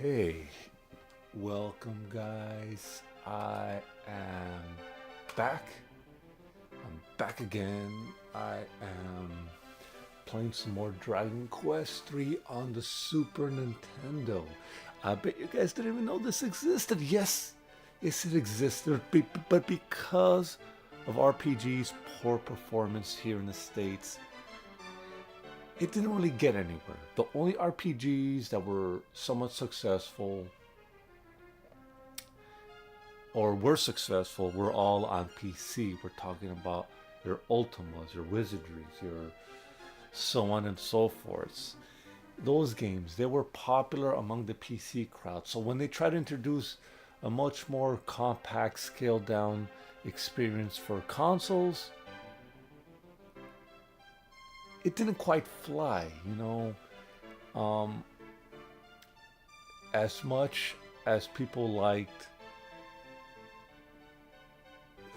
Hey, welcome guys. I am back. I'm back again. I am playing some more Dragon Quest 3 on the Super Nintendo. I bet you guys didn't even know this existed. Yes, it existed, but because of RPG's poor performance here in the States, it didn't really get anywhere. The only RPGs that were somewhat successful or were successful were all on PC. We're talking about your Ultimas, your Wizardries, your so on and so forth. Those games, they were popular among the PC crowd. So when they tried to introduce a much more compact, scaled down experience for consoles, it didn't quite fly. Um, as much as people liked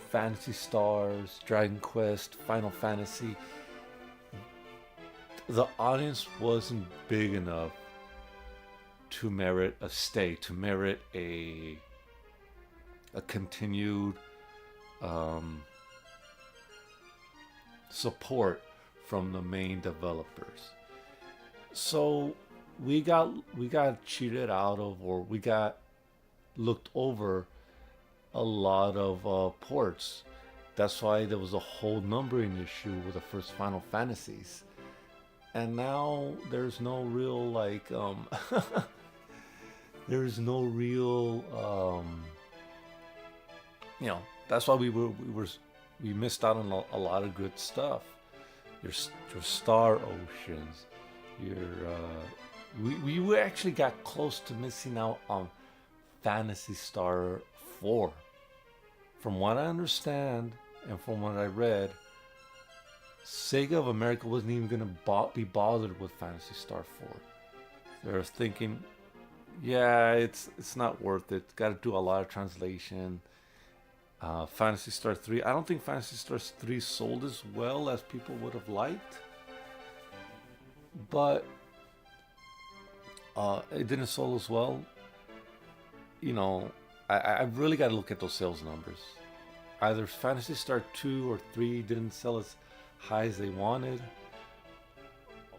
Fantasy Stars, Dragon Quest, Final Fantasy, the audience wasn't big enough to merit a stay, to merit a continued um, support from the main developers. So we got cheated out of, or we got looked over a lot of ports. That's why there was a whole numbering issue with the first Final Fantasies, and now there's no real there's no real that's why we missed out on a lot of good stuff. Your your Star Oceans, your we actually got close to missing out on Fantasy Star 4. From what I understand and from what I read, Sega of America wasn't even going to be bothered with Fantasy Star 4. They're thinking, yeah, it's not worth it. Got to do a lot of translation. Fantasy Star 3. I don't think Fantasy Star 3 sold as well as people would have liked, but it didn't sell as well. You know, I really got to look at those sales numbers. Either Fantasy Star 2 or 3 didn't sell as high as they wanted,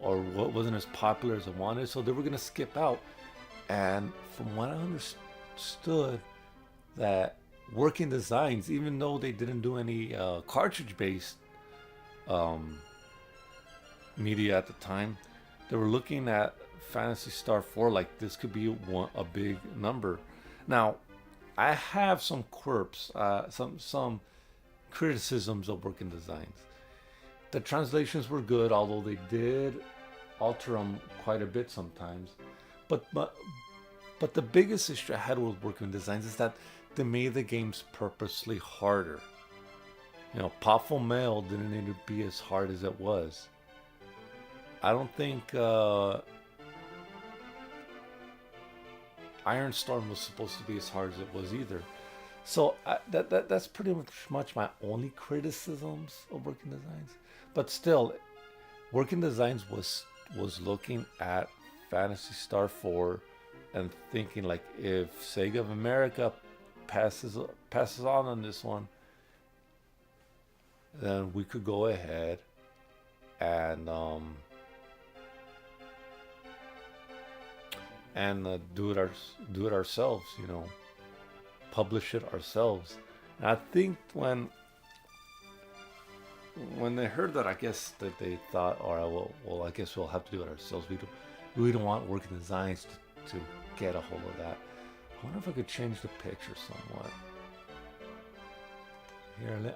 or what wasn't as popular as they wanted, so they were going to skip out. And from what I understood, that Working Designs, even though they didn't do any cartridge-based um, media at the time, they were looking at Fantasy Star 4 like this could be a big number. Now, I have some quirks, some criticisms of Working Designs. The translations were good, although they did alter them quite a bit sometimes. But the biggest issue I had with Working Designs is that they made the games purposely harder. Potful Mail didn't need to be as hard as it was. I don't think Iron Storm was supposed to be as hard as it was either. So that's pretty much my only criticisms of Working Designs. But still, Working Designs was looking at Fantasy Star 4 and thinking, like, if Sega of America passes on this one, then we could go ahead and do it ourselves. Publish it ourselves. And I think when they heard that, I guess that they thought, all right, well, I guess we'll have to do it ourselves. We don't want Working Designs to get a hold of that. I wonder if I could change the picture somewhat. Here,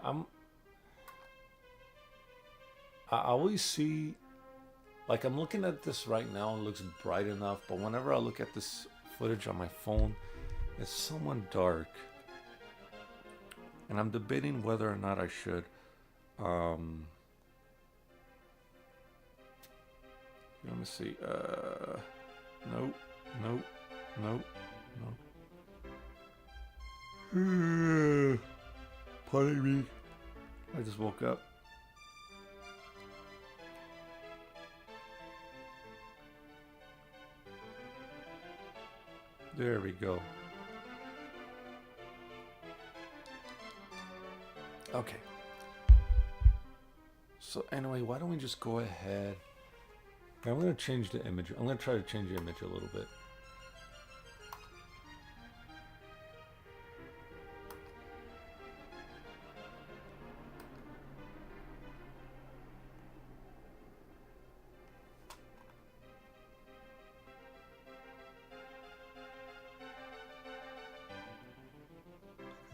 I always see, like, I'm looking at this right now, it looks bright enough, but whenever I look at this footage on my phone, it's somewhat dark. And I'm debating whether or not I should let me see. Nope, nope, nope, nope. Pardon me. I just woke up. There we go. Okay. So anyway, why don't we just go ahead? I'm going to change the image. I'm going to try to change the image a little bit.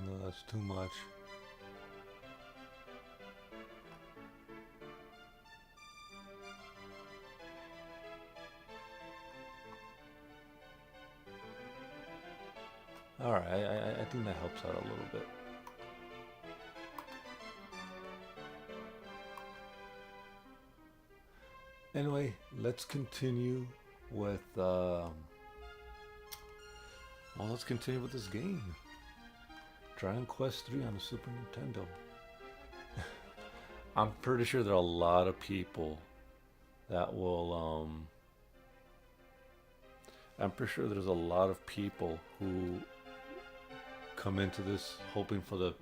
No, that's too much. All right, I think that helps out a little bit. Anyway, let's continue with well, let's continue with this game. Dragon Quest 3 on the Super Nintendo. I'm pretty sure there are a lot of people that will I'm pretty sure there's a lot of people who come into this hoping for the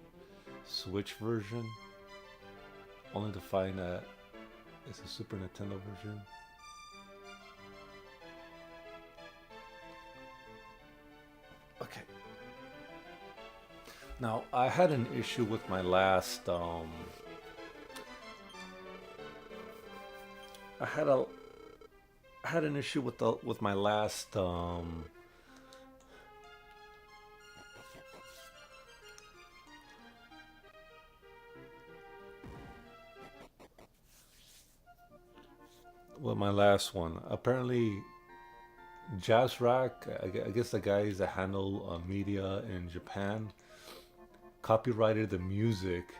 Switch version, only to find that it's a Super Nintendo version. Okay. Now, I had an issue with my last I had an issue with my last with my last one. Apparently, Jazz Rack, I guess the guys that handle media in Japan, copyrighted the music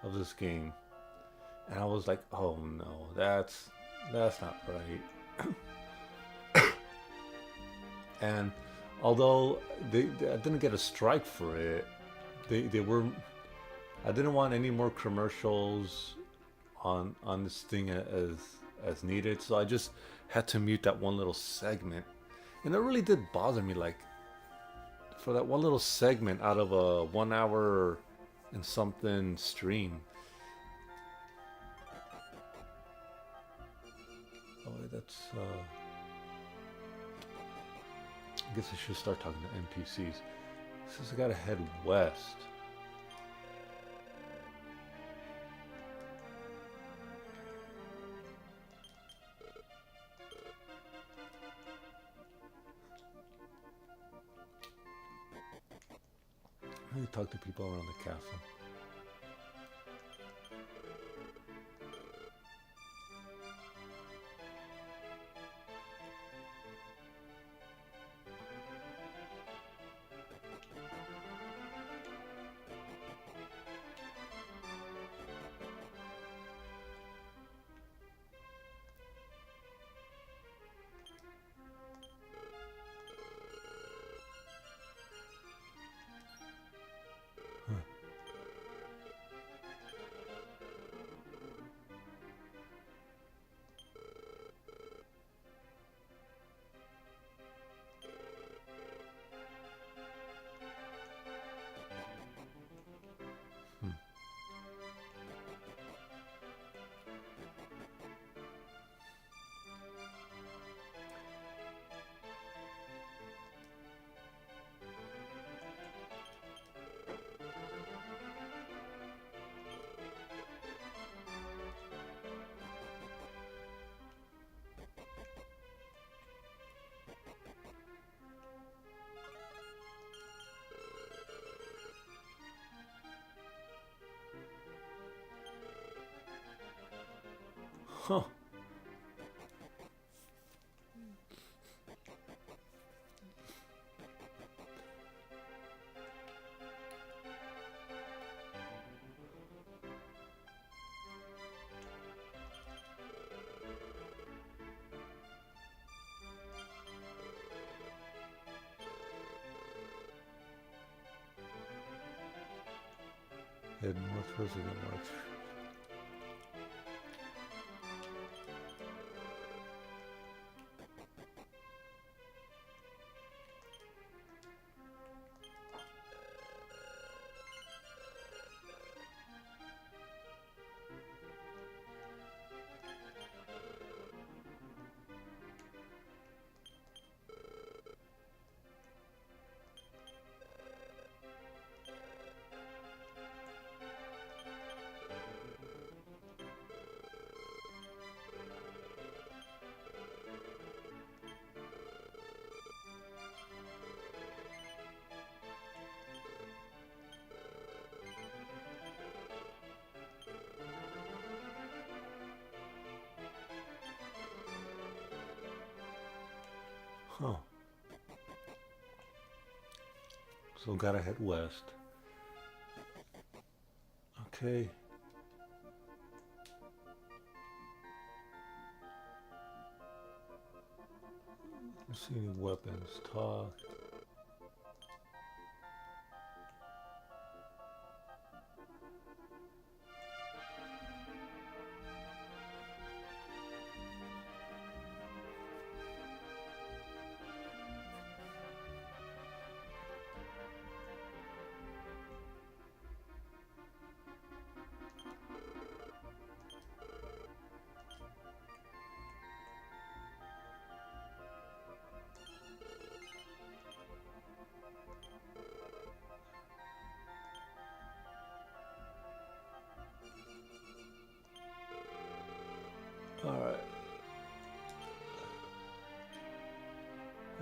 of this game, and I was like, oh no, that's not right. And although I didn't get a strike for it, they were. I didn't want any more commercials on this thing as needed, so I just had to mute that one little segment, and it really did bother me. Like for that one little segment out of a 1 hour and something stream. Oh, that's. I guess I should start talking to NPCs. Since I gotta head west. I need to talk to people around the castle. Huh. Head north first and then north. Huh. So gotta head west. Okay. Let's see any weapons. Talk. Alright.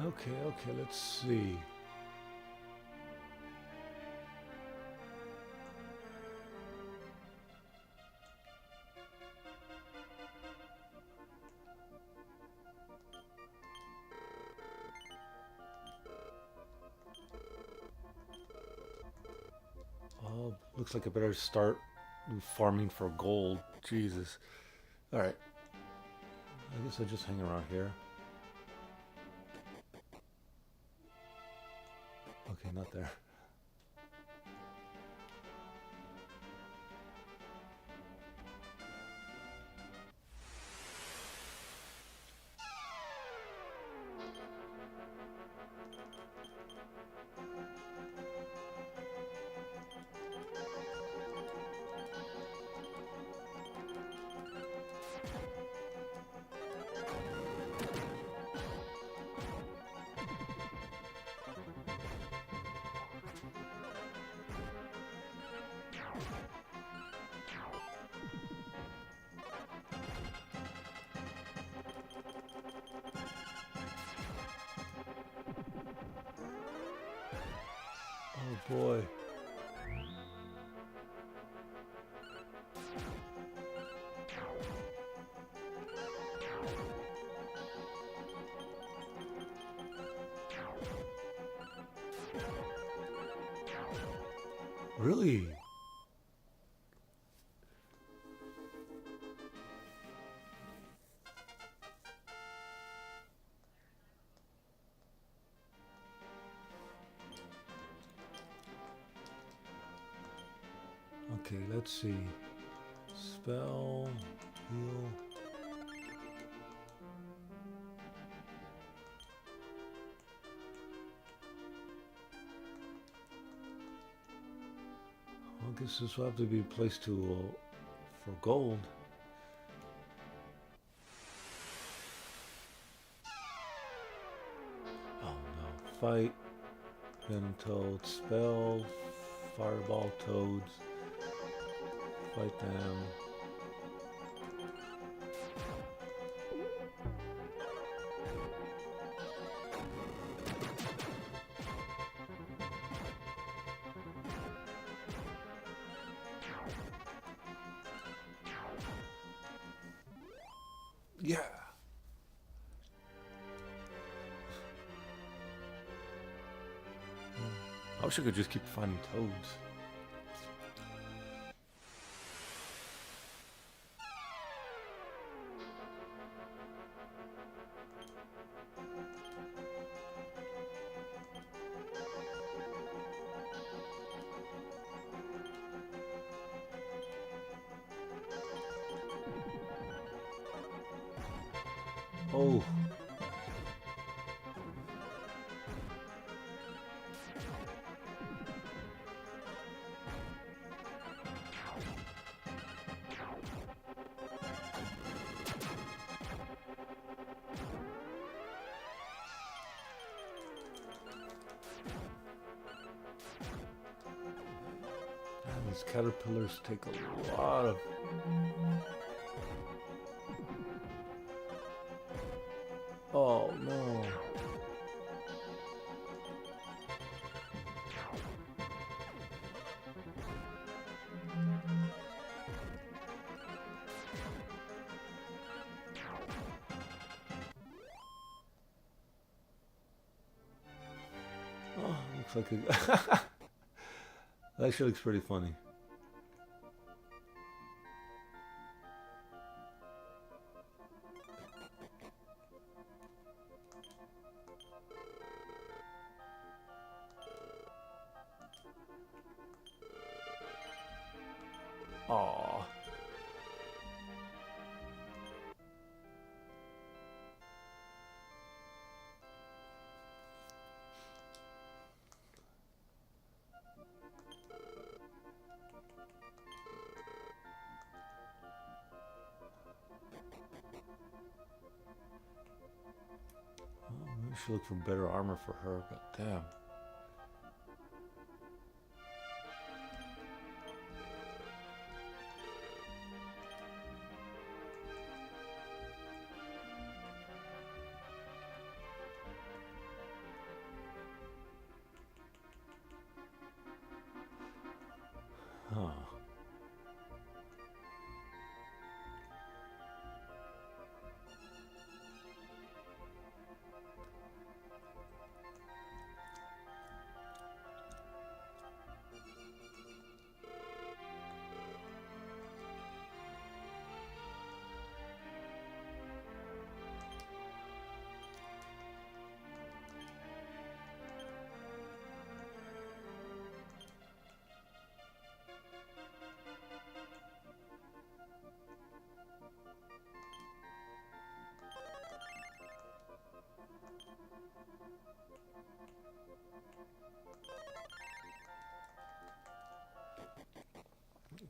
Okay, let's see. Oh, looks like I better start farming for gold. Jesus. Alright. I guess I'll just hang around here. Okay, not there. Oh boy. Really? Okay, let's see. Spell, heal. I guess this will have to be a place to for gold. Oh no! Fight, venom toads, spell, fireball toads. Fight them. Yeah. I wish I could just keep finding toads. Oh. Man, these caterpillars take a lot of... Oh no. Looks like a. That actually looks pretty funny. Aww. Oh, maybe we should look for better armor for her, but damn. Huh.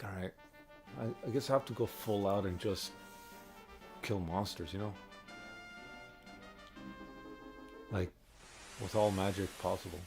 Alright. I guess I have to go full out and just kill monsters, you know? Like, with all magic possible.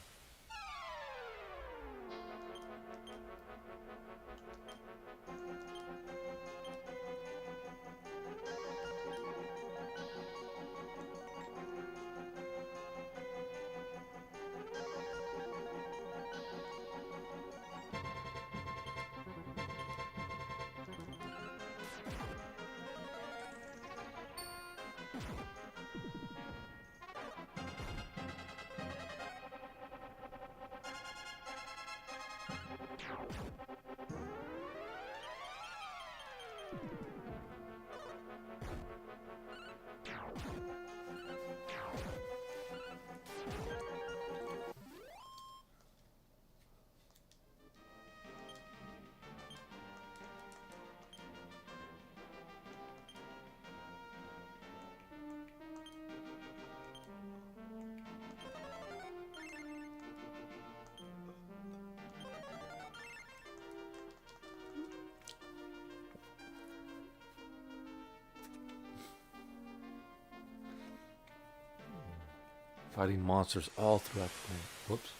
Fighting monsters all throughout the game. Whoops.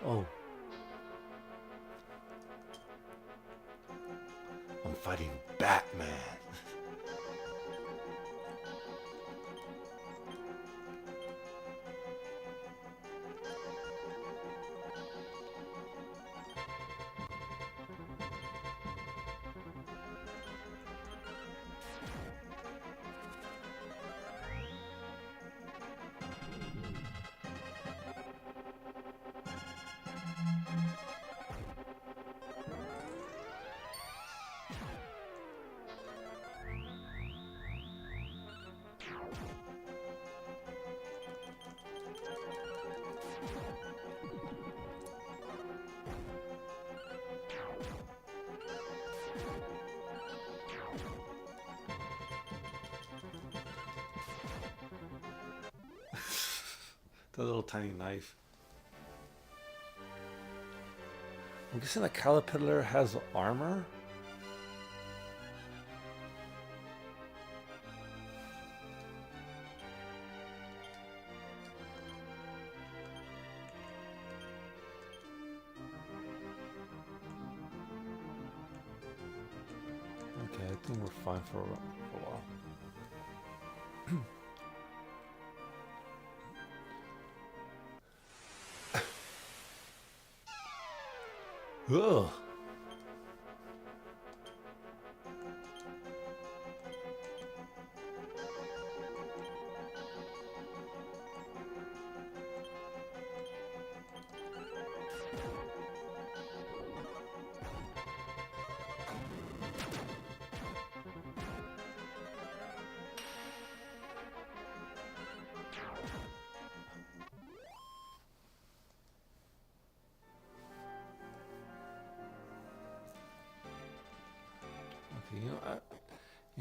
Oh. I'm fighting Batman. The little tiny knife. I'm guessing the caterpillar has armor? Okay, I think we're fine for a while. Ugh.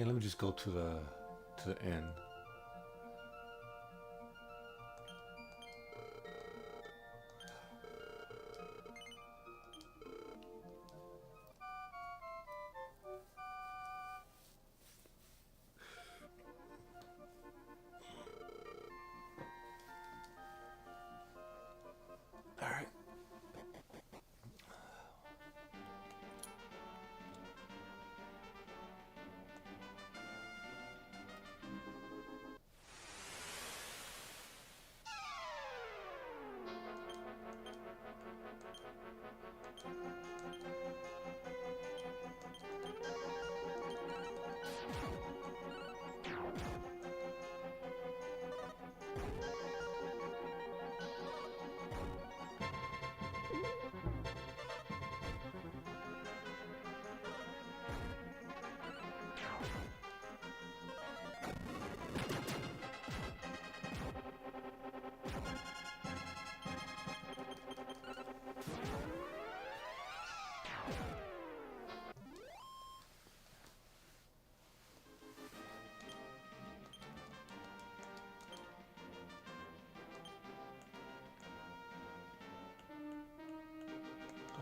Yeah, let me just go to the end. All right.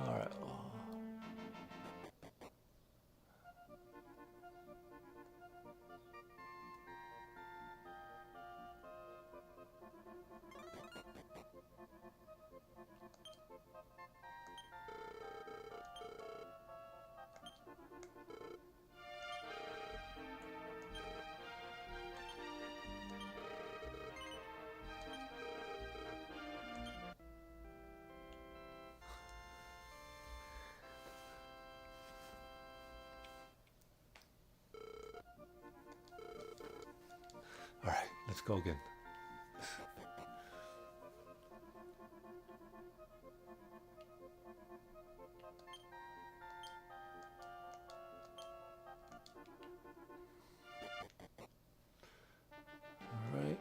All right. All right. Let's go again. All right.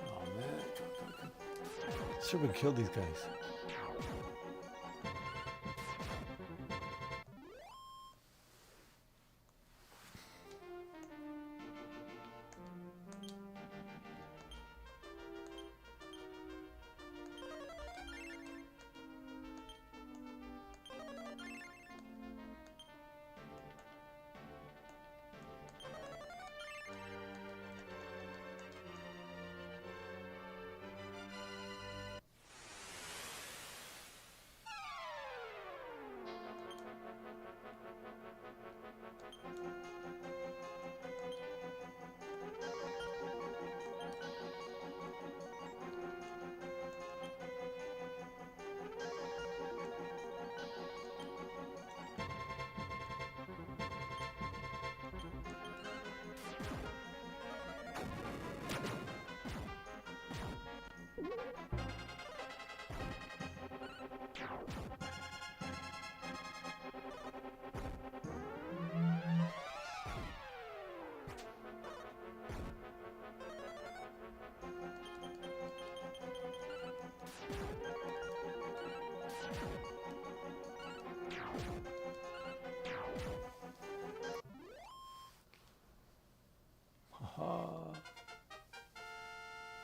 Oh man. Sure, we can kill these guys.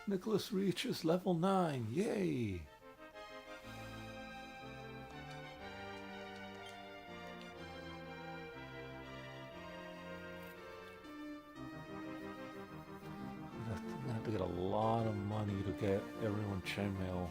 Nicholas reaches level 9. Yay! I'm gonna have to get a lot of money to get everyone chainmail.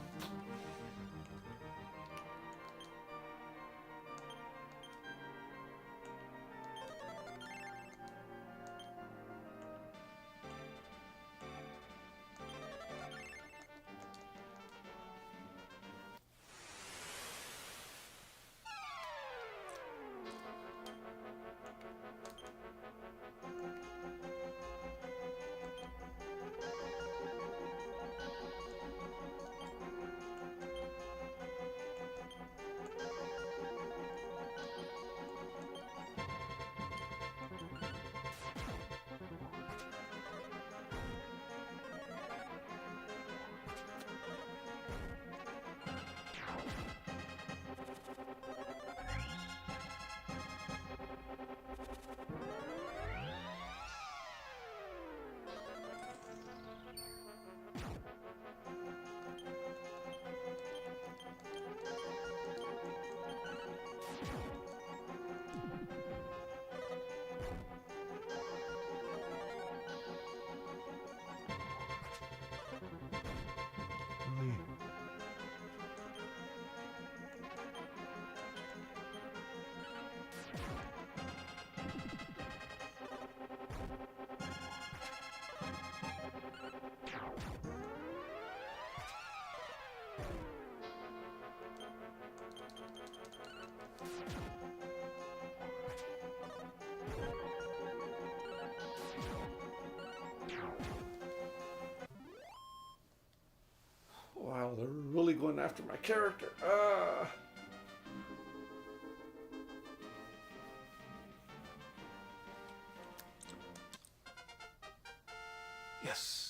Wow, they're really going after my character. Yes.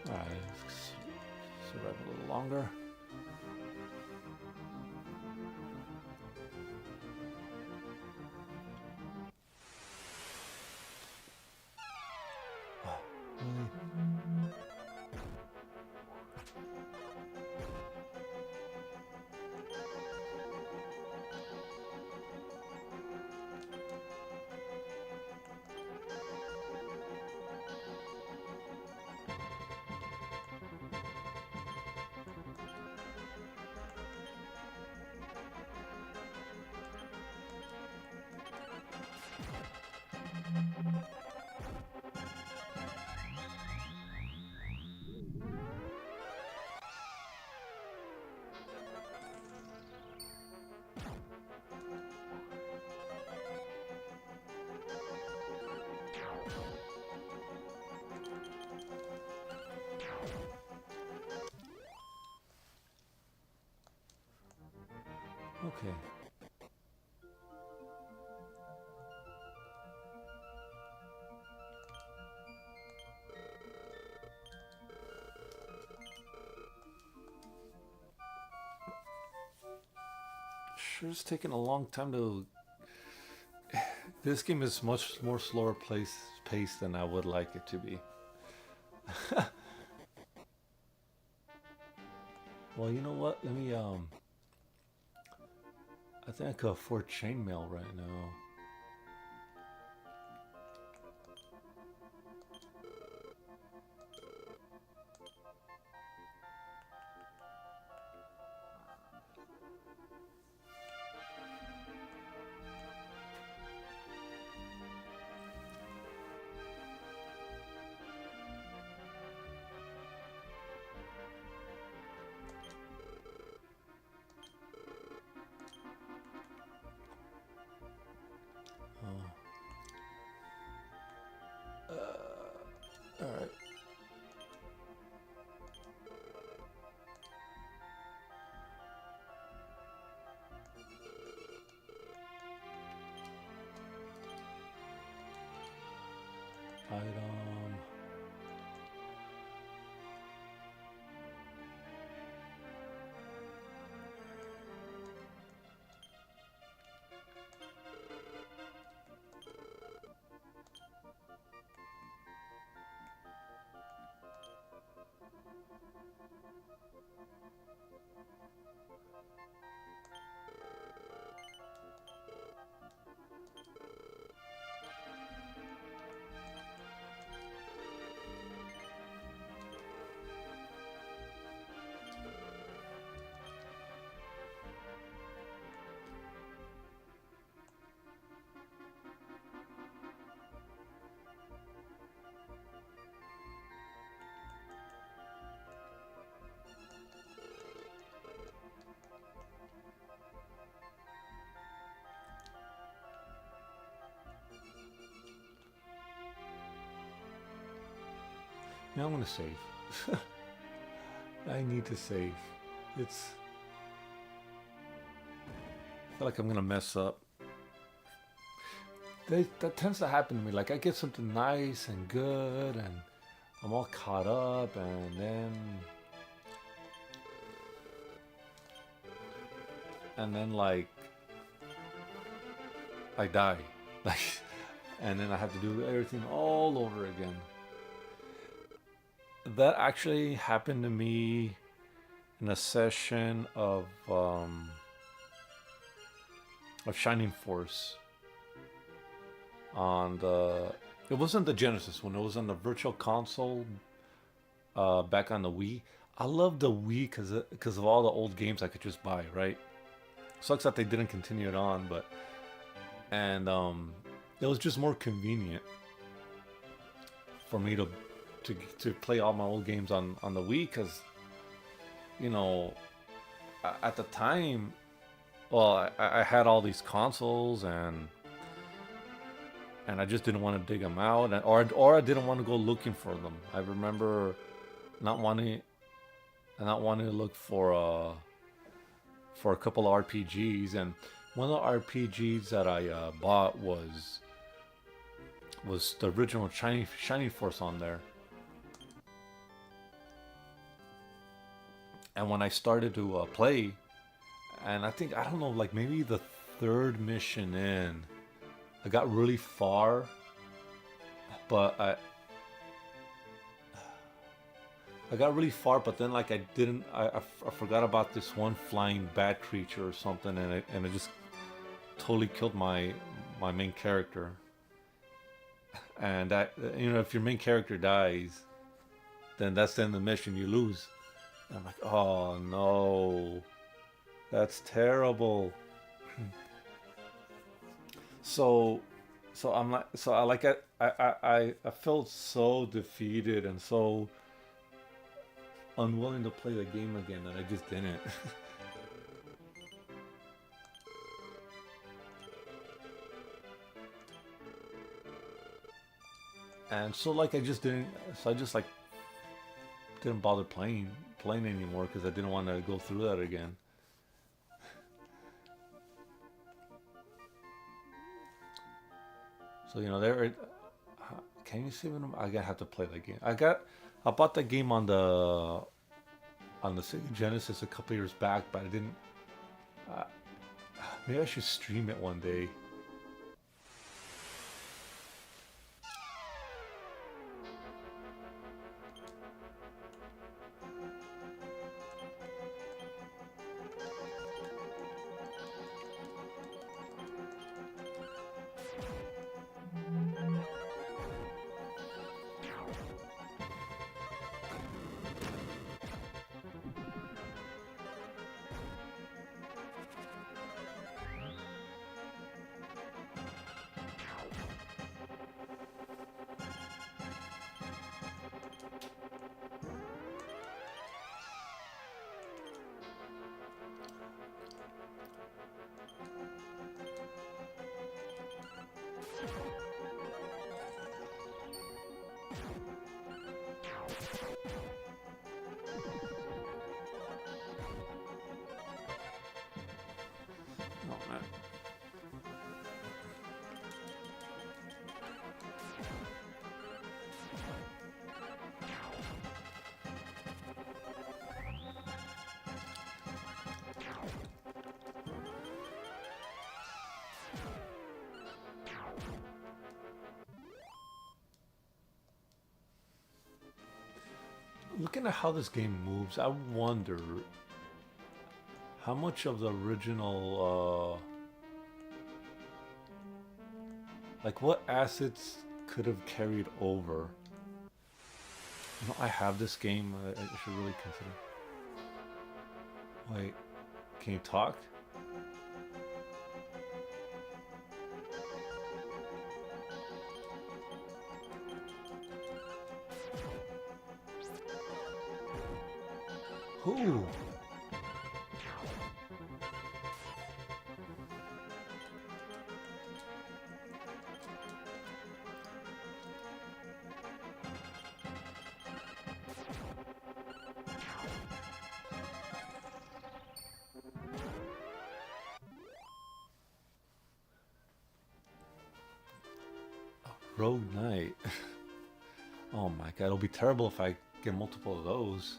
Alright, survive a little longer. Oh, really? Okay. Sure, it's taking a long time to. This game is much more slower paced than I would like it to be. Well, you know what? Let me I think I could afford chainmail right now. All right. Item. Now I'm gonna save. I need to save. It's. I feel like I'm gonna mess up. That tends to happen to me. Like I get something nice and good, and I'm all caught up, and then like I die, like, and then I have to do everything all over again. That actually happened to me in a session of Shining Force on the. It wasn't the Genesis one. It was on the Virtual Console back on the Wii. I love the Wii because of all the old games I could just buy. Right. Sucks that they didn't continue it on, but and it was just more convenient for me to play all my old games on the Wii because you know at the time, well, I had all these consoles and I just didn't want to dig them out, or I didn't want to go looking for them. I remember not wanting to look for a couple of RPGs, and one of the RPGs that I bought was the original Shining Force on there. And when I started to play, and I don't know, like maybe the third mission in, I got really far, but I got really far, but then like I forgot about this one flying bat creature or something, and it just totally killed my main character. And that, if your main character dies, then that's the end of the mission. You lose. And I'm like, oh no, that's terrible. So I'm like, so I felt so defeated and so unwilling to play the game again that I just didn't. And so like I just didn't. So I just like didn't bother playing anymore because I didn't want to go through that again. So there. Can you see when I gotta have to play that game? I bought that game on the Sega Genesis a couple years back, but I didn't. Uh, Maybe I should stream it one day. Oh man. Looking at how this game moves, I wonder how much of the original, like what assets could have carried over. You know, I have this game. I should really consider. Wait, can you talk? Who? Rogue Knight. Oh my god, it'll be terrible if I get multiple of those.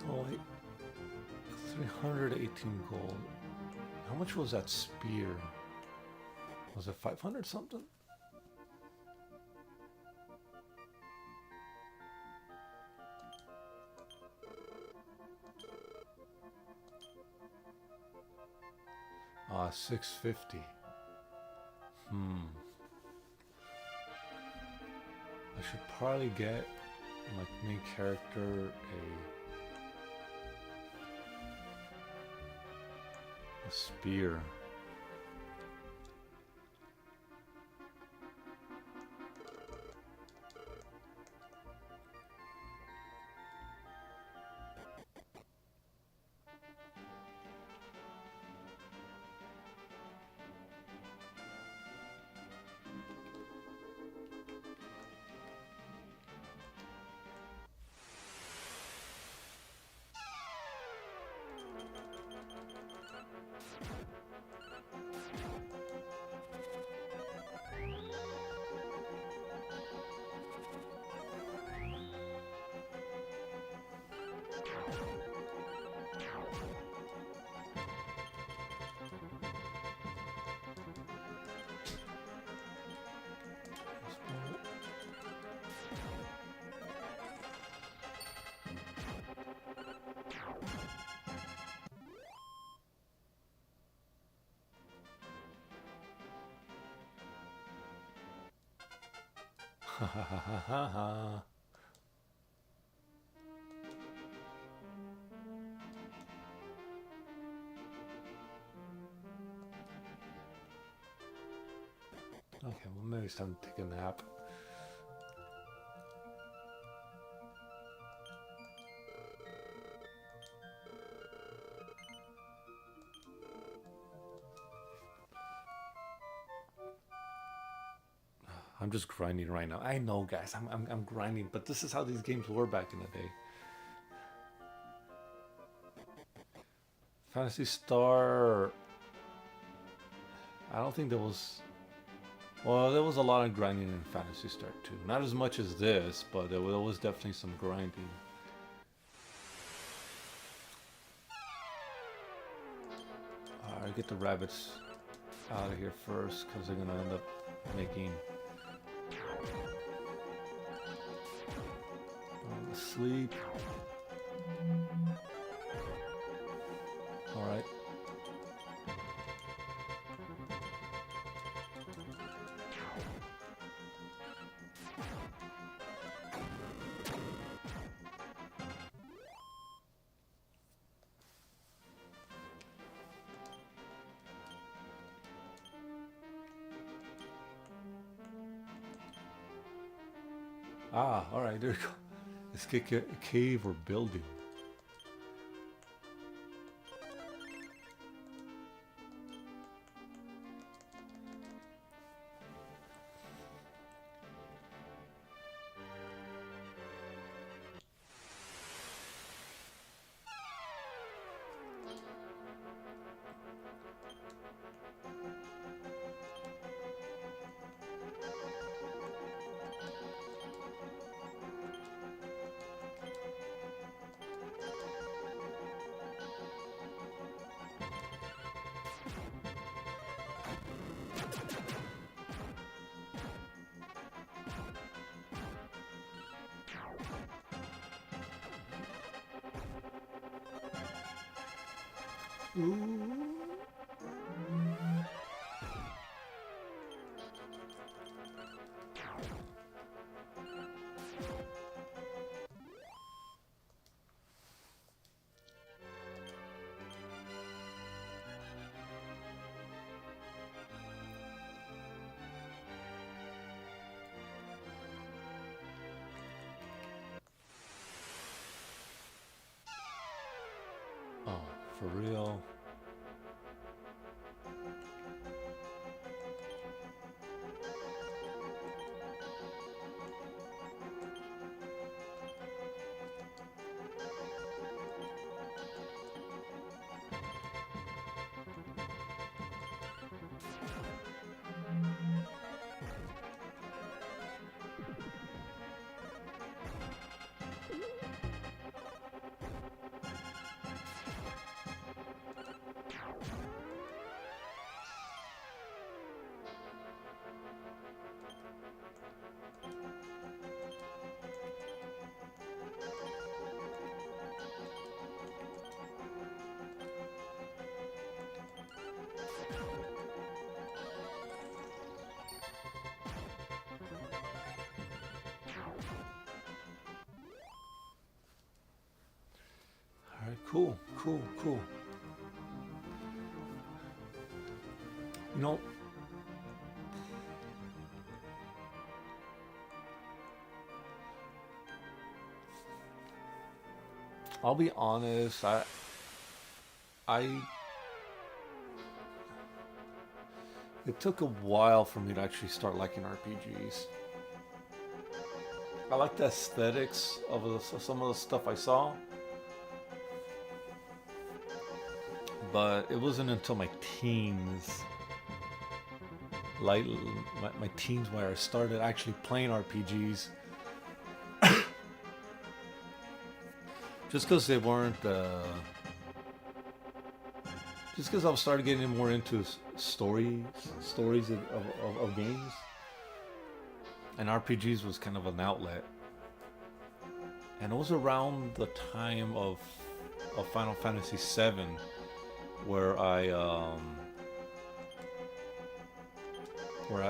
Oh wait, 318 gold. How much was that spear? Was it 500 something? Ah, 650. Hmm. I should probably get like main character a spear. Ha ha ha ha ha ha. Okay, well maybe it's time to take a nap. I'm just grinding right now. I know, guys. I'm grinding, but this is how these games were back in the day. Fantasy Star. I don't think there was. Well, there was a lot of grinding in Fantasy Star 2. Not as much as this, but there was definitely some grinding. Alright, get the rabbits out of here first, because they're gonna end up making sleep. Alright. Ah, alright, there you go. Escape a cave or building. Ooh. Oh, for real? Alright, cool, cool, cool. You know, I'll be honest, I it took a while for me to actually start liking RPGs. I like the aesthetics of some of the stuff I saw, but it wasn't until my teens, like my teens, where I started actually playing RPGs. Just because they weren't, just because I started getting more into stories of games, and RPGs was kind of an outlet. And it was around the time of Final Fantasy VII where I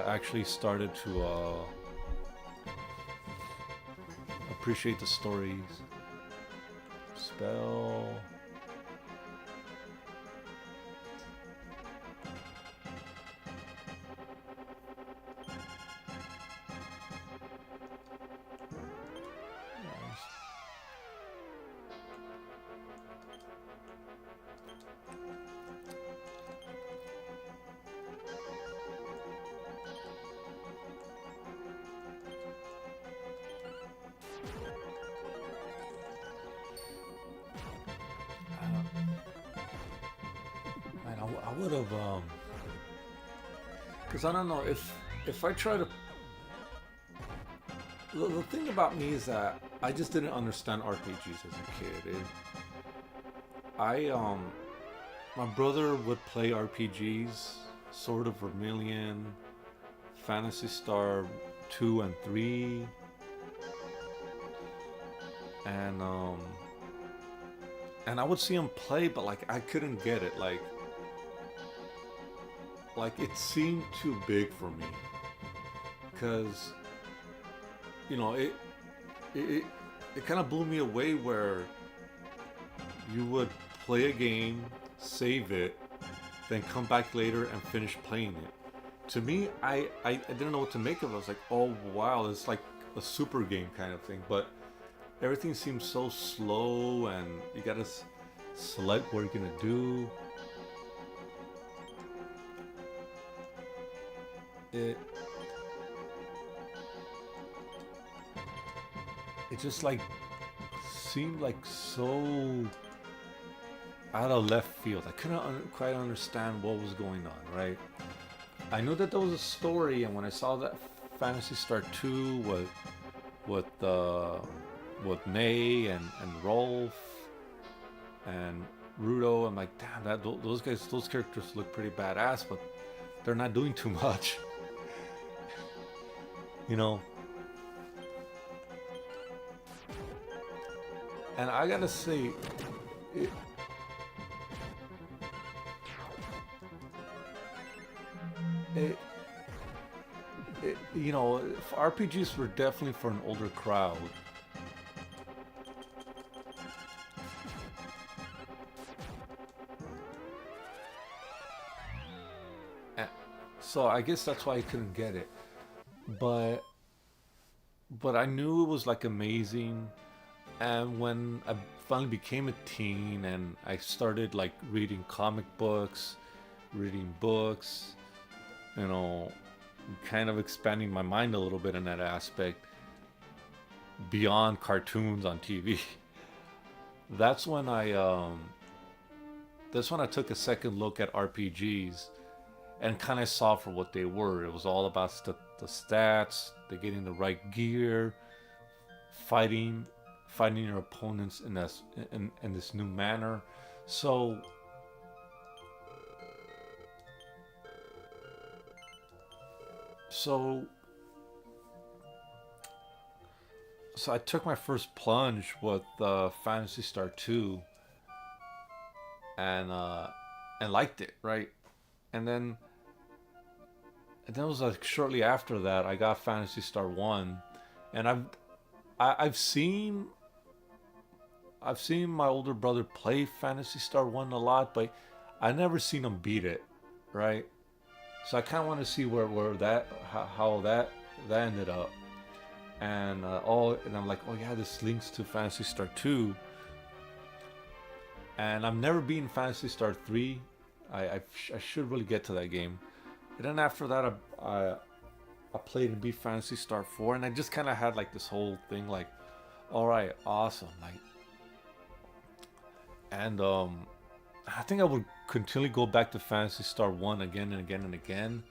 actually started to appreciate the stories. Spell. Man, I would have, because I don't know if if I try to, the thing about me is that I just didn't understand RPGs as a kid. I my brother would play RPGs, Sword of Vermilion, Fantasy Star 2 and 3, and and I would see him play, but like I couldn't get it. Like it seemed too big for me, because you know it it kind of blew me away where you would play a game, save it, then come back later and finish playing it. To me, I didn't know what to make of it. I was like, oh wow, it's like a super game kind of thing. But everything seems so slow, and you gotta select what you're gonna do. It it just like seemed like so out of left field. I couldn't quite understand what was going on. Right? I knew that there was a story, and when I saw that Fantasy Star 2 with with May and Rolf and Rudo, I'm like, damn, those guys, those characters look pretty badass, but they're not doing too much, you know. And I gotta say, it, it, you know, RPGs were definitely for an older crowd. Eh, So I guess that's why I couldn't get it. But I knew it was like amazing. And when I finally became a teen and I started like reading comic books, reading books, you know, kind of expanding my mind a little bit in that aspect beyond cartoons on TV. That's when I took a second look at RPGs and kind of saw for what they were. It was all about the stats, the getting the right gear, fighting fighting your opponents in this new manner. So so so I took my first plunge with Fantasy Star 2 and liked it, right? And then it was like shortly after that I got Fantasy Star 1, and I've seen my older brother play Fantasy Star 1 a lot, but I never seen him beat it, right? So I kind of want to see where that how that ended up, and and I'm like, oh yeah, this links to Fantasy Star 2, and I've never beaten Fantasy Star 3. I should really get to that game, and then after that I played and beat Fantasy Star 4, and I just kind of had like this whole thing like, all right, awesome, like, and I think I would continually go back to Fantasy Star 1 again and again and again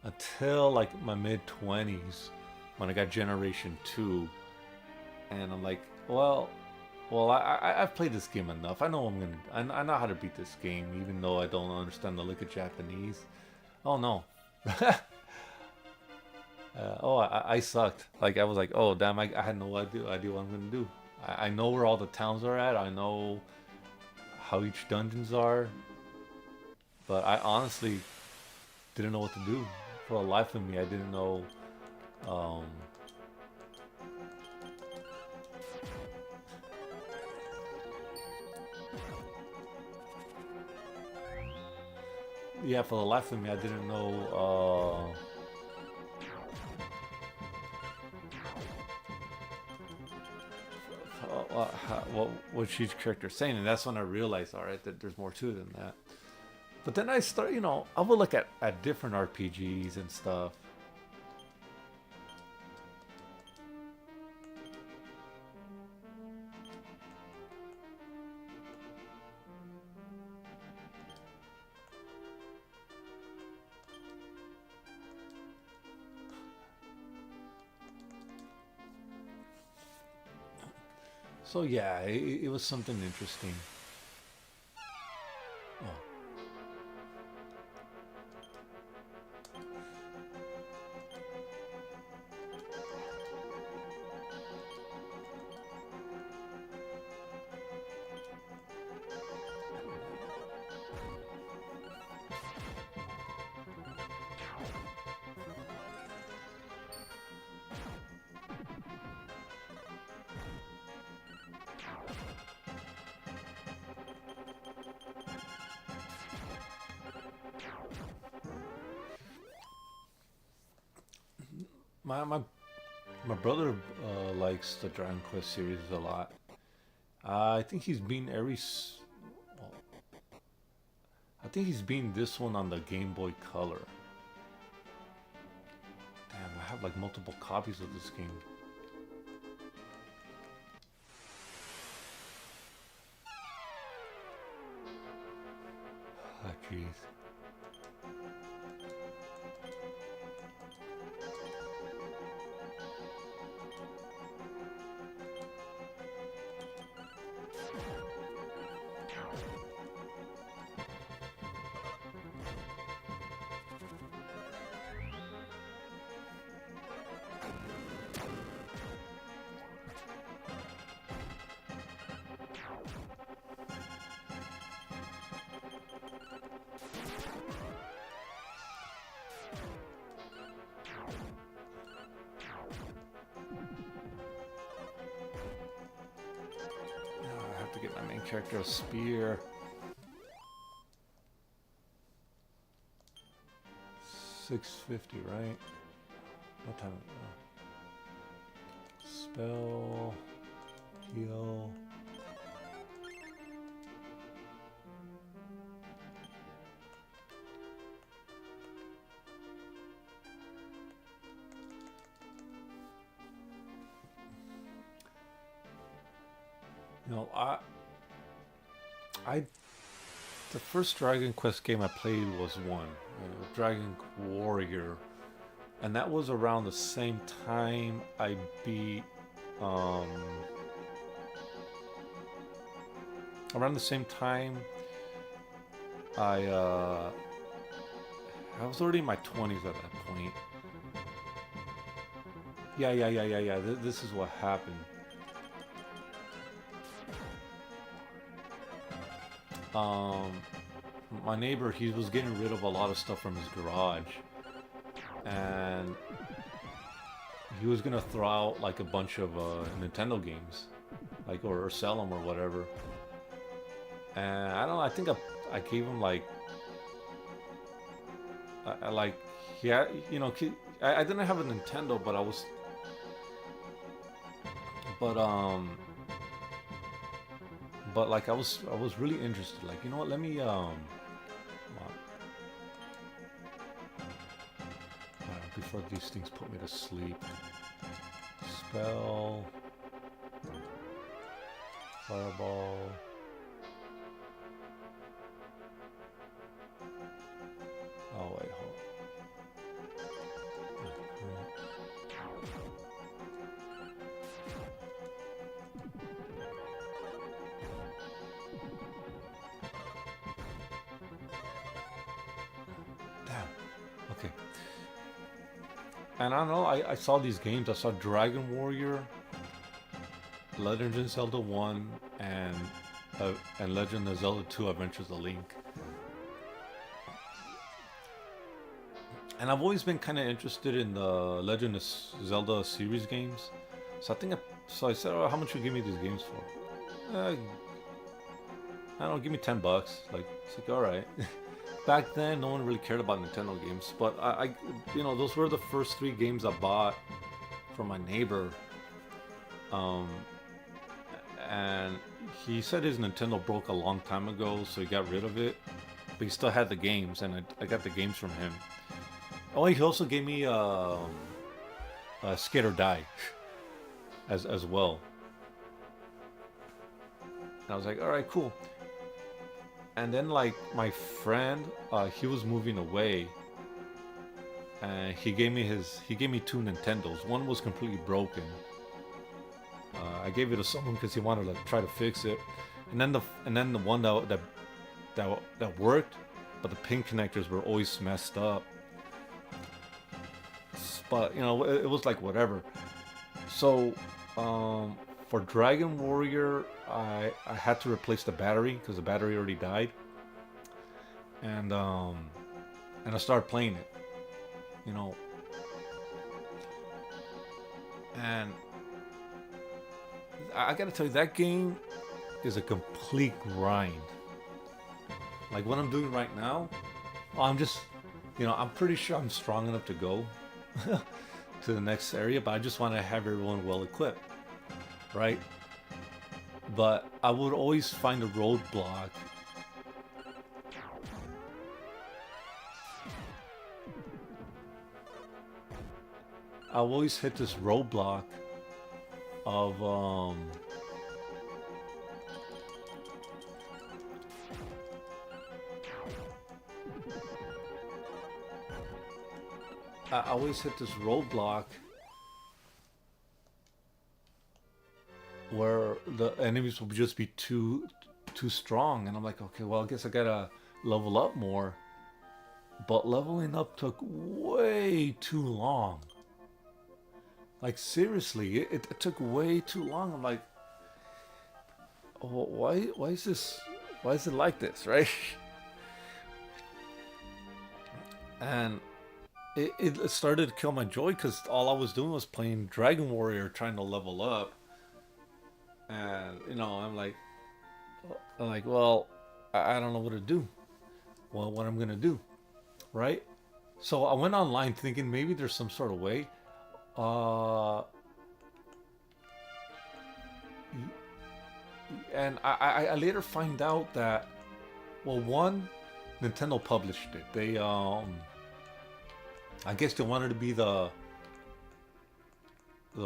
until like my mid 20s when I got Generation 2, and I'm like, I've played this game enough. I know I know how to beat this game, even though I don't understand the lick of Japanese. Oh no. I sucked. Like I was like, oh damn, I had no idea what I'm gonna do. I know where all the towns are at. I know how each dungeons are, but I honestly didn't know what to do. For the life of me, I didn't know. Um, yeah, for the life of me, I didn't know. What each character is saying, and that's when I realized, all right, that there's more to it than that. But then I start, I would look at different RPGs and stuff. So yeah, it was something interesting. Oh. My my brother likes the Dragon Quest series a lot. I think he's been well, I think he's been this one on the Game Boy Color. Damn, I have like multiple copies of this game. Ah, jeez. I have to get my main character a spear. 650, right? What time? Spell, heal. You know, I, the first Dragon Quest game I played was one, Dragon Warrior, and that was around the same time I beat, um, around the same time I, I was already in my 20s at that point. Yeah. This is what happened. Um, my neighbor, he was getting rid of a lot of stuff from his garage, and he was gonna throw out like a bunch of Nintendo games, like or sell them or whatever. And I don't know. I think I gave him like I like he had, you know, I didn't have a Nintendo, but but but like I was really interested. Like, you know what? Let me before these things put me to sleep. Spell, fireball. Oh wait, hold. Damn. Okay. And I don't know, I saw these games. I saw Dragon Warrior, Legend of Zelda 1, and Legend of Zelda 2 Adventures of Link. And I've always been kind of interested in the Legend of Zelda series games. So I said, oh, how much would you give me these games for? I don't know, give me $10. Like, it's like, all right. Back then, no one really cared about Nintendo games, but you know, those were the first three games I bought from my neighbor. Um, and he said his Nintendo broke a long time ago, so he got rid of it. But he still had the games, and I got the games from him. Oh, he also gave me Skate or Die as well. And I was like, all right, cool. And then like my friend, he was moving away, and he gave me two Nintendos. One was completely broken, I gave it to someone because he wanted to try to fix it, and then the one that worked, but the pin connectors were always messed up. But you know, it was like whatever. So for Dragon Warrior, I had to replace the battery because the battery already died, and I started playing it. You know, and I gotta tell you, that game is a complete grind. Like what I'm doing right now, I'm just, you know, I'm pretty sure I'm strong enough to go to the next area, but I just want to have everyone well equipped, right? But I would always find a roadblock. I always hit this roadblock of I always hit this roadblock where the enemies will just be too strong, and I'm like, okay, well, I guess I gotta level up more. But leveling up took way too long. Like seriously, it took way too long. I'm like, oh, why is this? Why is it like this, right? And it started to kill my joy because all I was doing was playing Dragon Warrior, trying to level up. And you know, I'm like, well, I don't know what to do. Well, what I'm gonna do, right? So I went online thinking maybe there's some sort of way. Uh, and I later find out that, well, one, Nintendo published it. They I guess they wanted to be the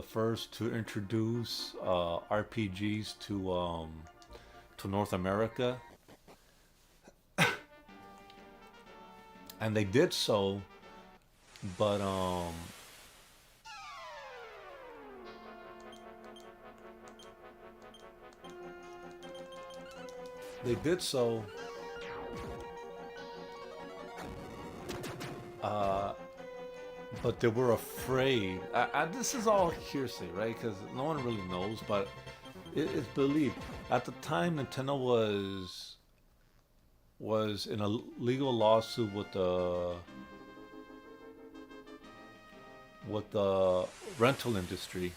first to introduce RPGs to North America, and they did so, but they did so. Uh, but they were afraid. This is all hearsay, right? Because no one really knows, but it's believed. At the time, Nintendo was in a legal lawsuit with the rental industry,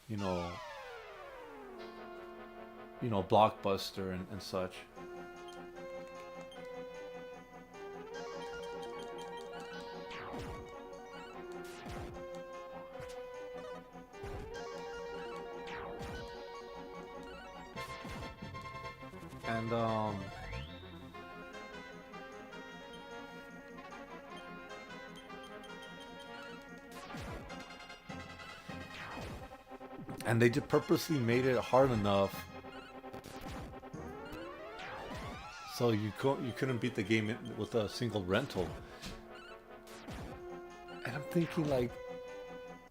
you know, Blockbuster and such. And they just purposely made it hard enough so you couldn't beat the game with a single rental. And I'm thinking like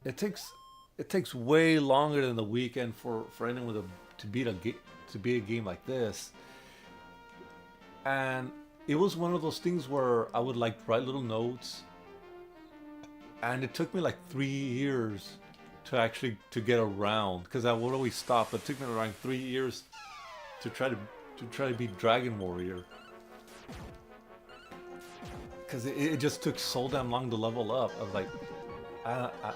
it takes way longer than the weekend for anyone to beat to beat a game like this. And it was one of those things where I would like write little notes, and it took me like 3 years to actually to get around because I would always stop. It took me around 3 years to try to beat Dragon Warrior because it just took so damn long to level up. I was like, I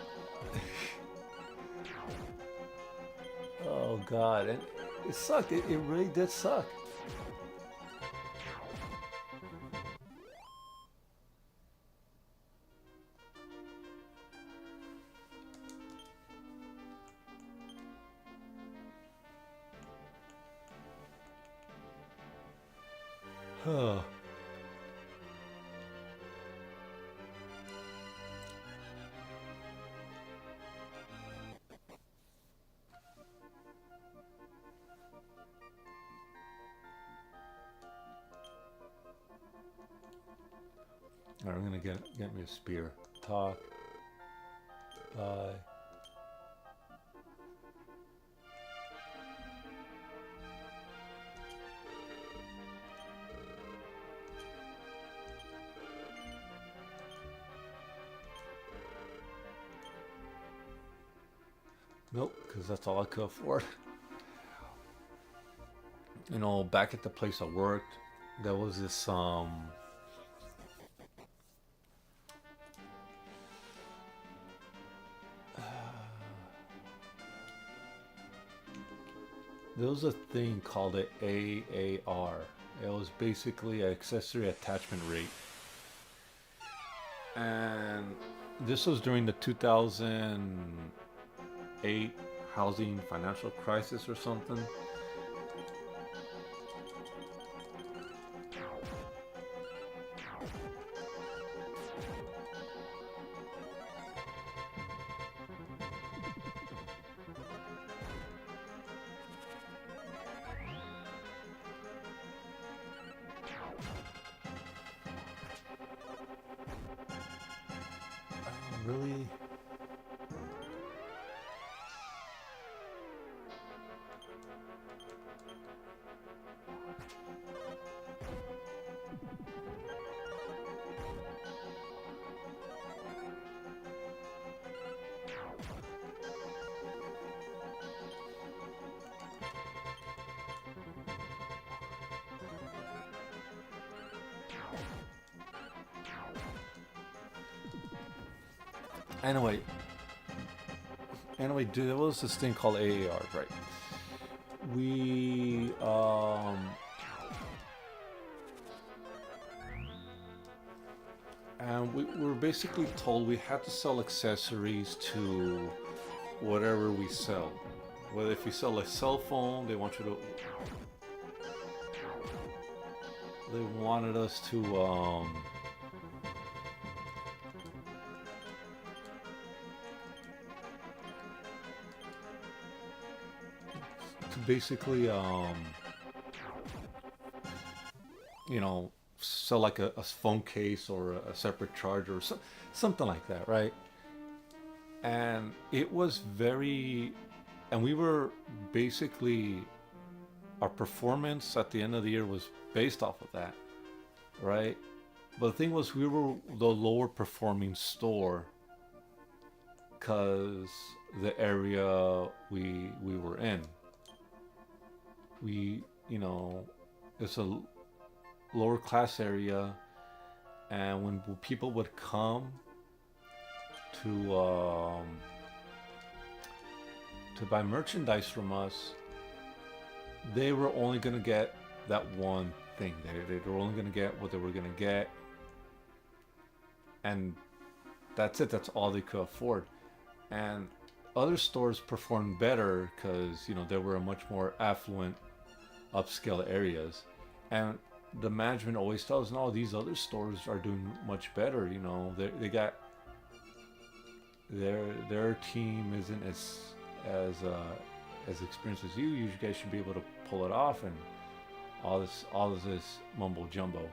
oh god, and it sucked. It really did suck. Huh. Alright, I'm gonna get me a spear. Talk. Bye. Nope, because that's all I could afford. Back at the place I worked, there was this there was a thing called a AAR. It was basically an accessory attachment rate, and this was during the 2008 housing financial crisis or something. Really? Anyway, dude, there was this thing called AAR, right? We and we were basically told we had to sell accessories to whatever we sell. Whether if you sell a cell phone, they wanted us to basically you know sell like a phone case or a separate charger or something like that, right? And it was very, and we were basically, our performance at the end of the year was based off of that, right? But the thing was, we were the lower performing store because the area we were in, we you know it's a lower class area, and when people would come to buy merchandise from us, they were only gonna get that one thing. They were only gonna get what they were gonna get, and that's it. That's all they could afford. And other stores performed better because they were a much more affluent, upscale areas, and the management always tells, no, these other stores are doing much better. They got their team isn't as experienced as you. You guys should be able to pull it off, and all this mumbo jumbo.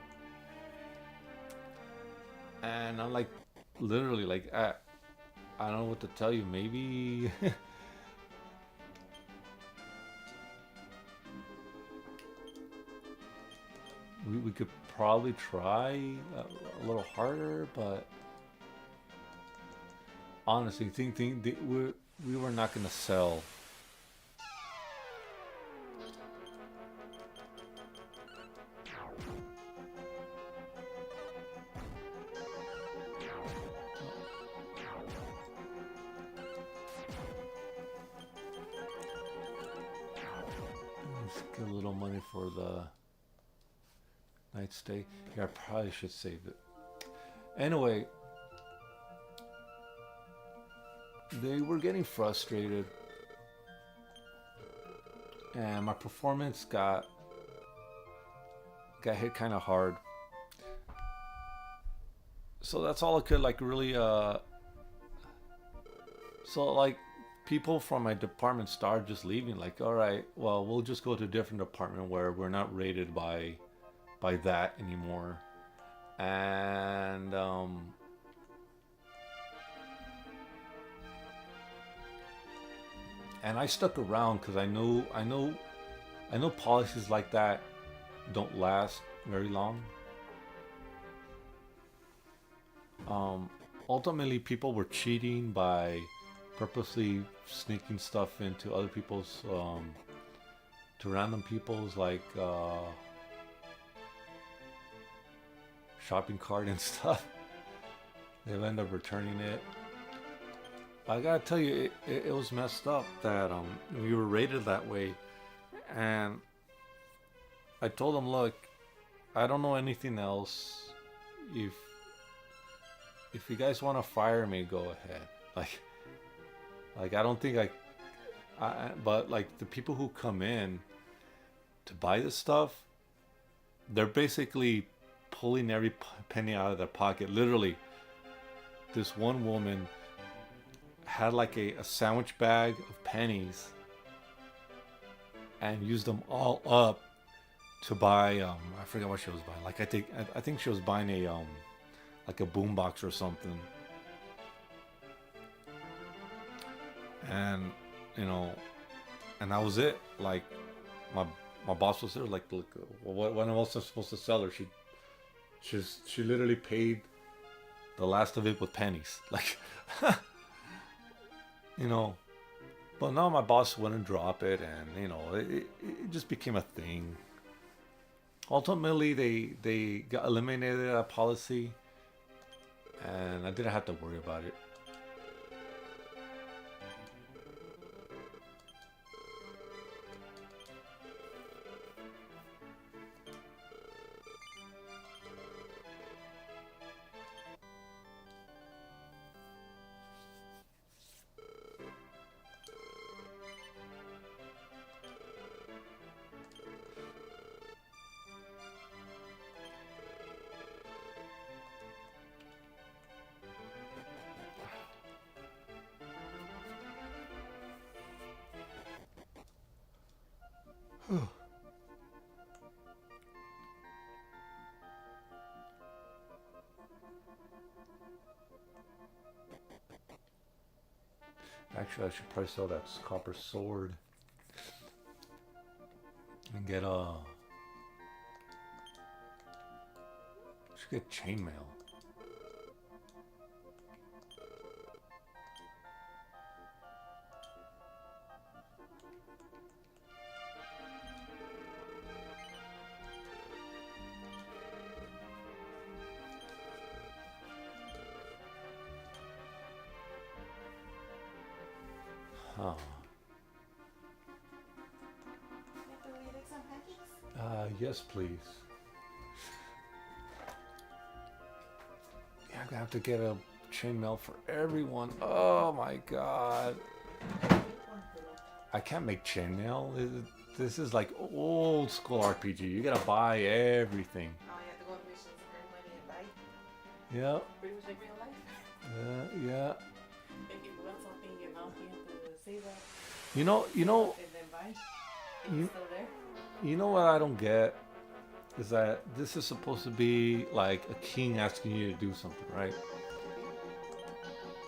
And I'm like, literally, like I don't know what to tell you. Maybe we could probably try a little harder, but honestly, think we were not gonna sell. Let's get a little money for the night stay. Yeah, I probably should save it. Anyway, they were getting frustrated, and my performance got hit kind of hard. So that's all I could like really. So like people from my department started just leaving. Like, all right, well, we'll just go to a different department where we're not rated by that anymore. And I stuck around because I know policies like that don't last very long. Um, Ultimately, people were cheating by purposely sneaking stuff into other people's, to random people's like shopping cart and stuff. They'll end up returning it. I gotta tell you, it was messed up that we were rated that way, and I told them, look, I don't know anything else. If you guys want to fire me, go ahead. Like I don't think but like the people who come in to buy this stuff, they're basically pulling every penny out of their pocket. Literally, this one woman had like a sandwich bag of pennies and used them all up to buy I forget what she was buying. Like I think she was buying a like a boombox or something. And and that was it. Like my boss was there like, look, what else am I supposed to sell her? She literally paid the last of it with pennies. Like but now my boss wouldn't drop it, and it just became a thing. Ultimately they got eliminated that policy, and I didn't have to worry about it. Actually, I should probably sell that copper sword and get should get chainmail. Huh. Yes, please. Yeah, I'm gonna have to get a chainmail for everyone. Oh my god. I can't make chainmail. This is like old school RPG. You gotta buy everything. Oh, you have to go on missions, earn money, and buy. Yeah. Pretty much like real life. Yeah. If you want something, you have to save up. You know. And then buy. And You, it's still there. you know what I don't get is that this is supposed to be like a king asking you to do something, right?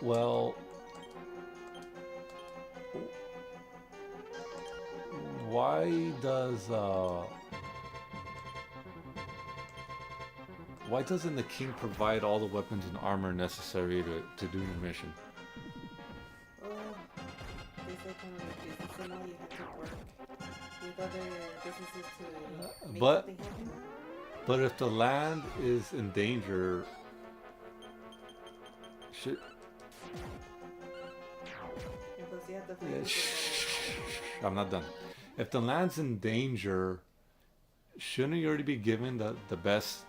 Well, why doesn't the king provide all the weapons and armor necessary to do the mission? Oh, they said business and all, you have to work with other businesses to make But something happen. but if the land is in danger, should And plus, you have to find yeah, people I'm not done. If the land's in danger, shouldn't you already be given the best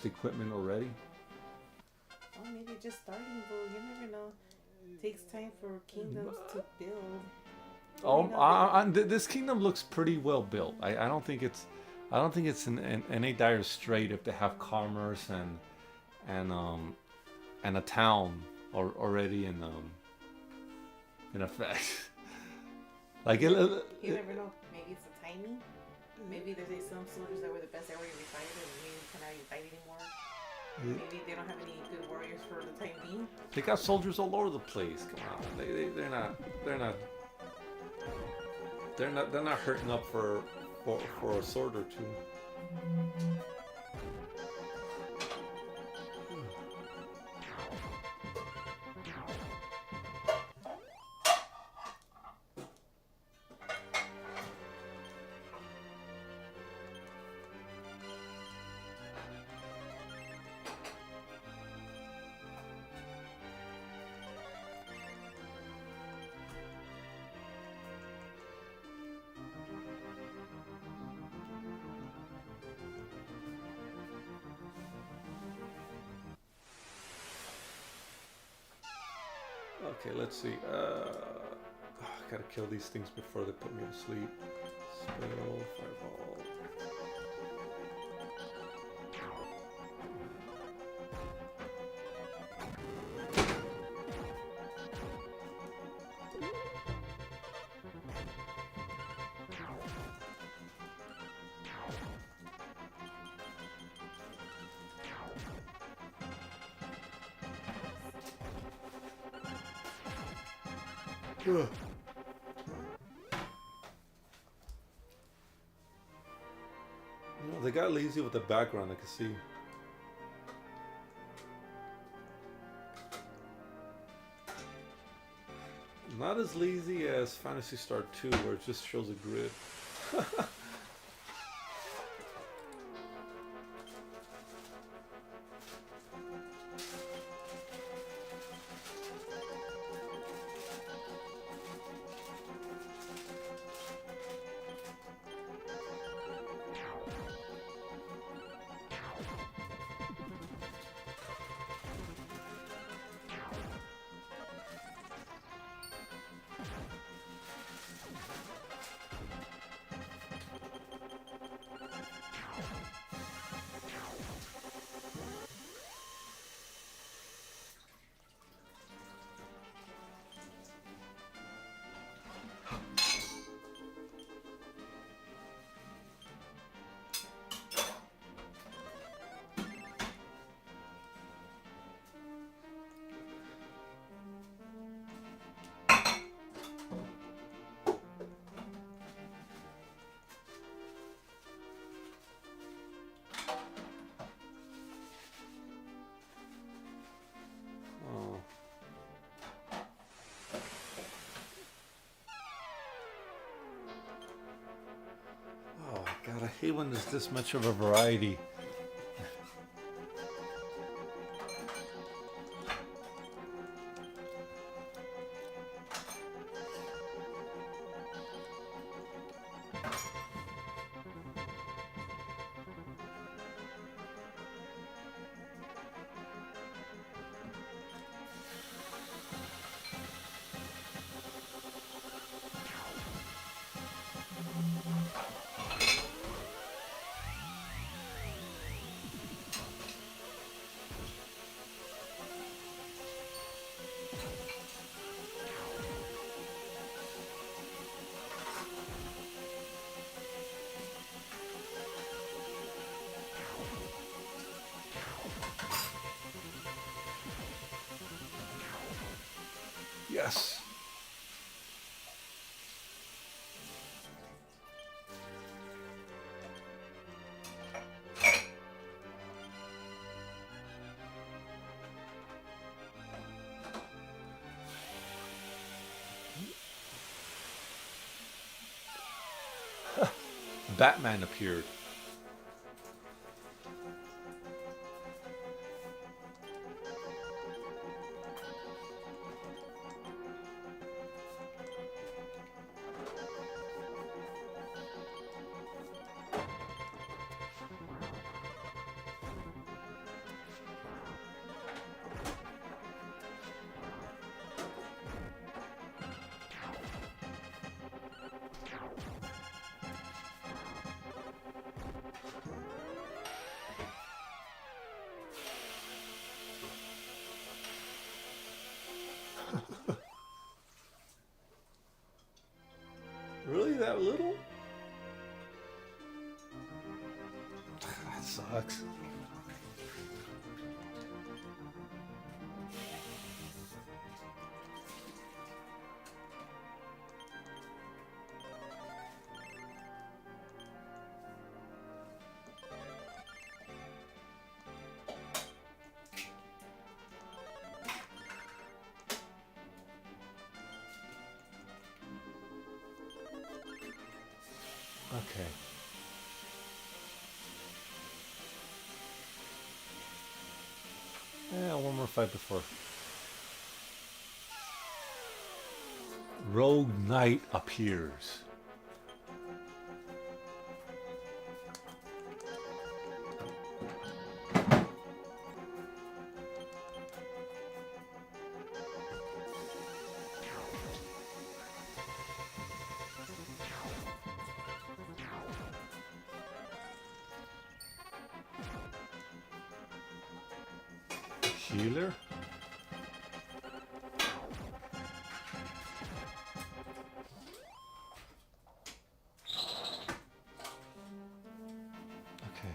equipment already? well, maybe just starting, but you never know. It takes time for kingdoms to build. This kingdom looks pretty well built. I don't think it's in any dire strait if they have commerce and a town already in effect. Like you never know. Maybe it's a timing. Maybe there's some soldiers that were the best that were retired and maybe cannot even fight anymore. Maybe they don't have any good warriors for the time being. They got soldiers all over the place. Come on, they're not hurting up for a sword or two. Okay, let's see. I gotta kill these things before they put me to sleep. Spell, fireball. Ugh. You know, they got lazy with the background, I can see. Not as lazy as Phantasy Star 2, where it just shows a grid. Oh. Oh god, I hate when there's this much of a variety. Yes. Batman appeared. Really that little? That sucks. Okay. Yeah, one more fight before. Rogue Knight appears. Healer? Okay.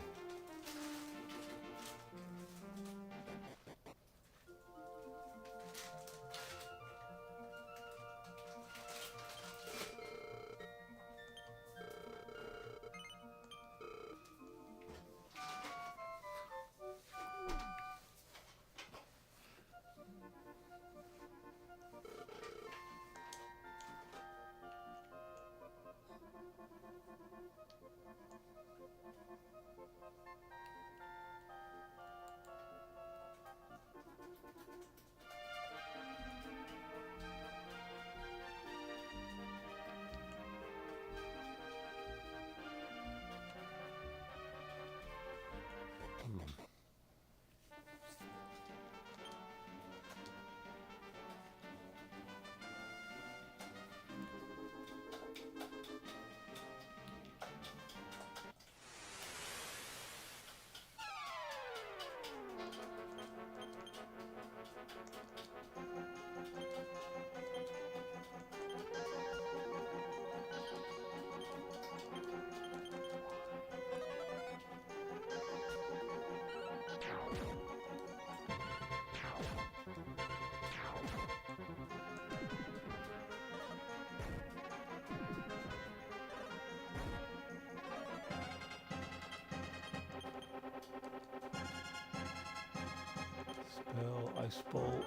Spell, Ice Bolt.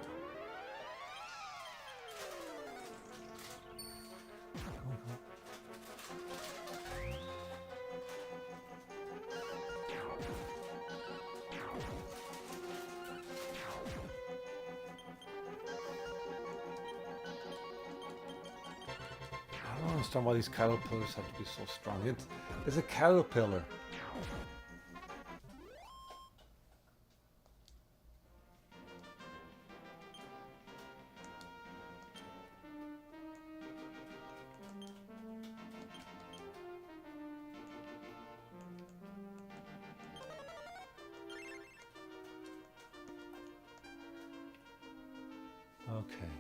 I don't understand why these caterpillars have to be so strong. It's a caterpillar. Okay.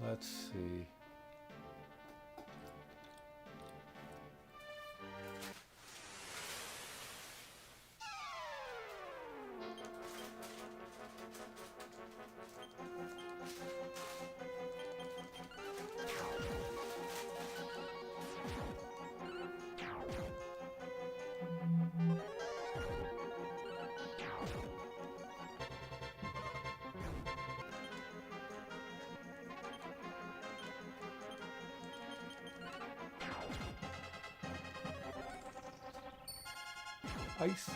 Let's see. Ice.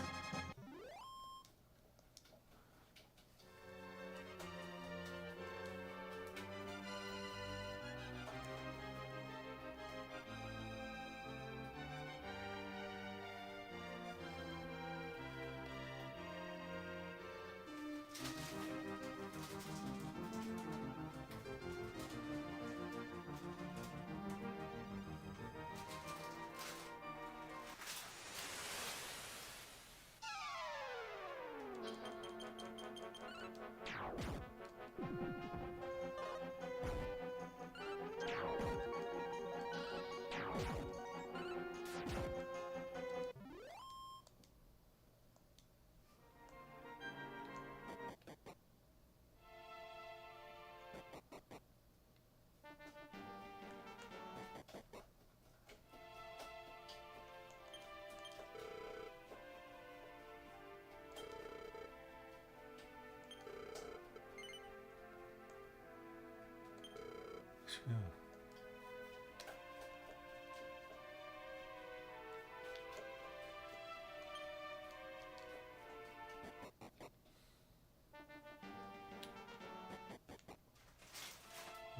Yeah.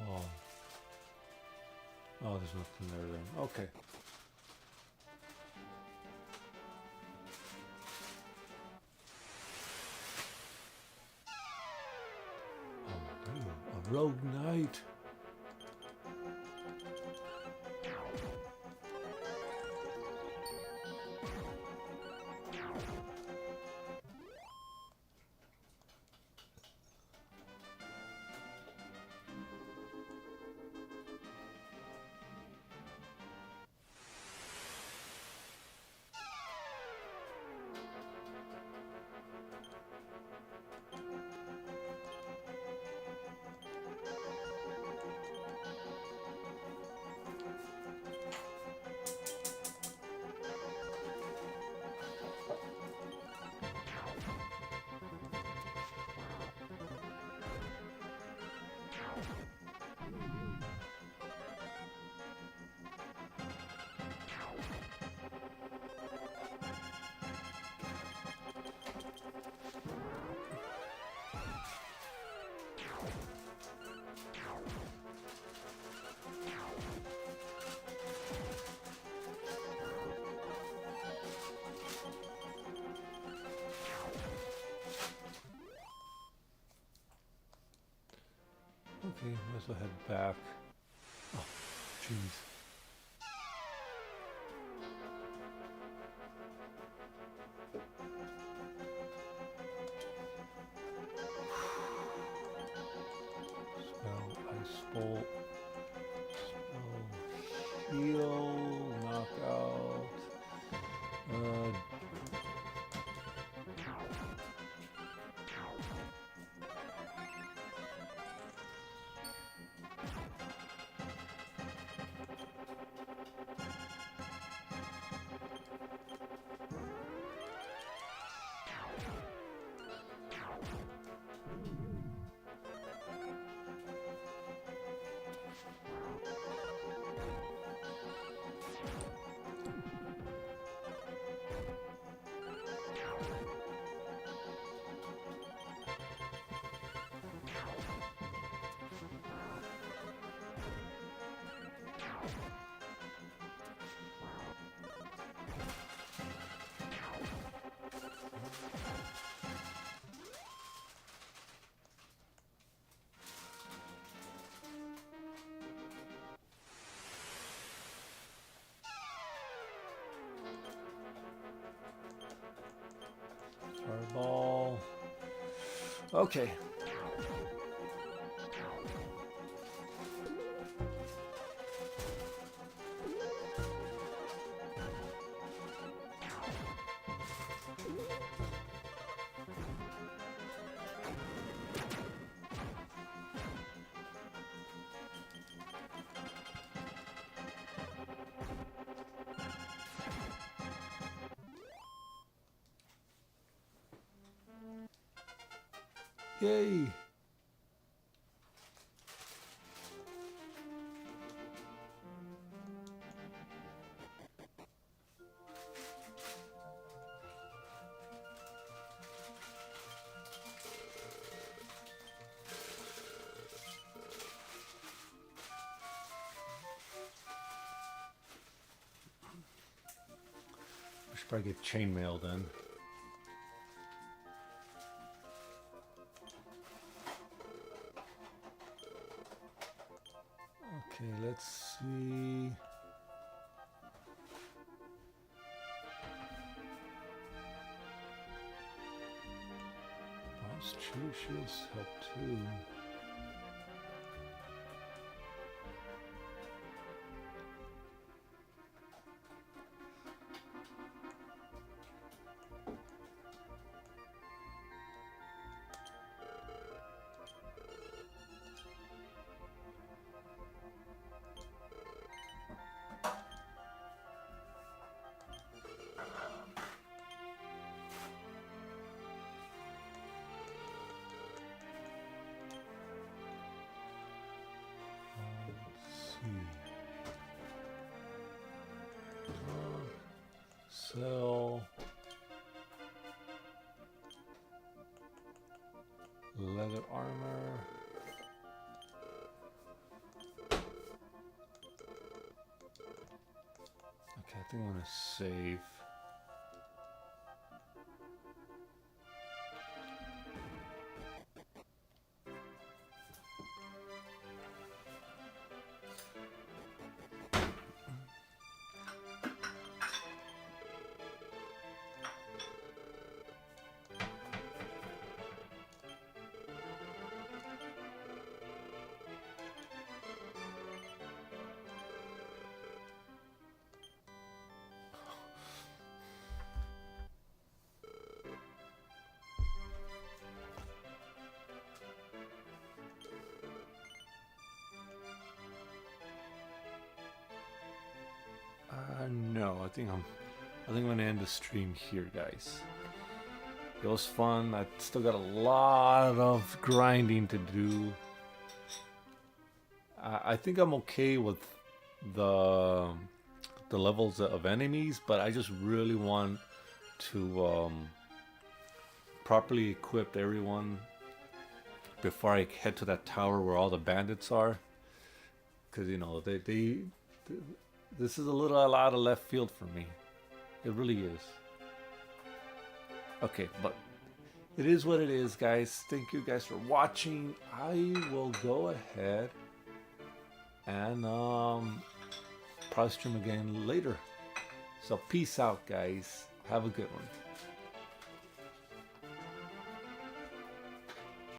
Oh. Oh, there's nothing there then. Okay. Oh, a rogue knight. Okay, might as well head back. Oh, jeez. Spell Ice Bolt. Spell Heal. Knockout. Uh, Fireball. Okay. Yay! I should probably get chainmail then. Okay, let's see. Boss true shields help too. Sell leather armor. Okay, I think I'm gonna save. No, I think I'm gonna end the stream here, guys. It was fun. I still got a lot of grinding to do. I think I'm okay with the levels of enemies, but I just really want to properly equip everyone before I head to that tower where all the bandits are. Because you know they this is a little out of left field for me. It really is. Okay, but it is what it is, guys. Thank you guys for watching. I will go ahead and probably stream again later. So peace out, guys. Have a good one.